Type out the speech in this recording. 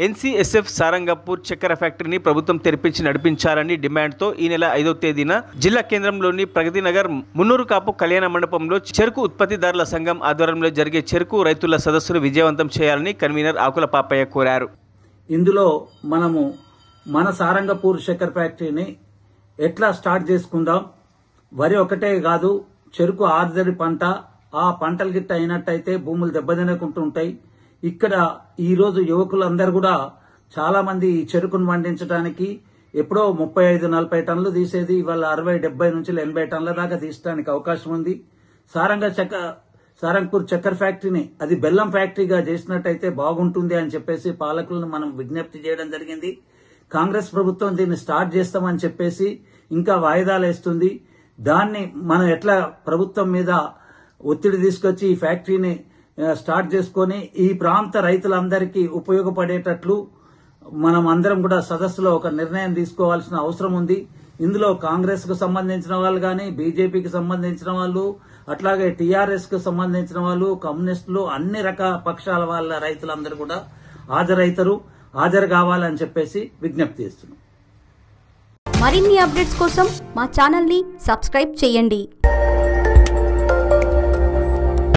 ఎన్సీఎస్ఎఫ్ సారంగపూర్ చక్కెర ఫ్యాక్టరీని ప్రభుత్వం తెరిపించి నడిపించాలని డిమాండ్తో ఈ నెల 5వ తేదీన జిల్లా కేంద్రంలోని ప్రగతి నగర్ మున్నూరు కాపు కళ్యాణ మండపంలో చెరుకు ఉత్పత్తిదారుల సంఘం ఆధ్వర్యంలో జరిగే చెరుకు రైతుల సదస్సును విజయవంతం చేయాలని కన్వీనర్ ఆకుల పాపయ్య కోరారు. ఇందులో మనము మన సారంగపూర్ చక్కెర ఫ్యాక్టరీని ఎట్లా స్టార్ట్ చేసుకుందాం, వరి ఒకటే కాదు చెరుకు ఆర్దరి పంట, ఆ పంటలు గిట్ట అయినట్టయితే భూములు దెబ్బతినకుంటుంటాయి. ఇక్కడ ఈరోజు యువకులందరూ కూడా చాలా మంది ఈ చెరుకును పండించడానికి ఎప్పుడో 35-40 టన్నులు తీసేది ఇవాళ 60-70 నుంచి 80 టన్నుల దాకా తీసడానికి అవకాశం ఉంది. సారంగపూర్ చక్కెర ఫ్యాక్టరీని అది బెల్లం ఫ్యాక్టరీగా చేసినట్టయితే బాగుంటుంది అని చెప్పేసి పాలకులను మనం విజ్ఞప్తి చేయడం జరిగింది. కాంగ్రెస్ ప్రభుత్వం దీన్ని స్టార్ట్ చేస్తామని చెప్పేసి ఇంకా వాయిదాలు వేస్తుంది. దాన్ని మనం ఎట్లా ప్రభుత్వం మీద ఒత్తిడి తీసుకొచ్చి ఈ ఫ్యాక్టరీని స్టార్ట్ చేసుకొని ఈ ప్రాంత రైతులందరికీ ఉపయోగపడేటట్లు మనం అందరం కూడా సదస్సులో ఒక నిర్ణయం తీసుకోవాల్సిన అవసరం ఉంది. ఇందులో కాంగ్రెస్ కు సంబంధించిన వాళ్ళు కానీ, బీజేపీకి సంబంధించిన వాళ్ళు, అట్లాగే టీఆర్ఎస్ కు సంబంధించిన వాళ్ళు, కమ్యూనిస్టులు, అన్ని రకాల పక్షాల వాళ్ళ రైతులందరూ కూడా హాజరు కావాలని చెప్పేసి విజ్ఞప్తి చేస్తున్నాం. మరిన్ని అప్డేట్స్ కోసం మా ఛానల్ ని సబ్స్క్రైబ్ చేయండి.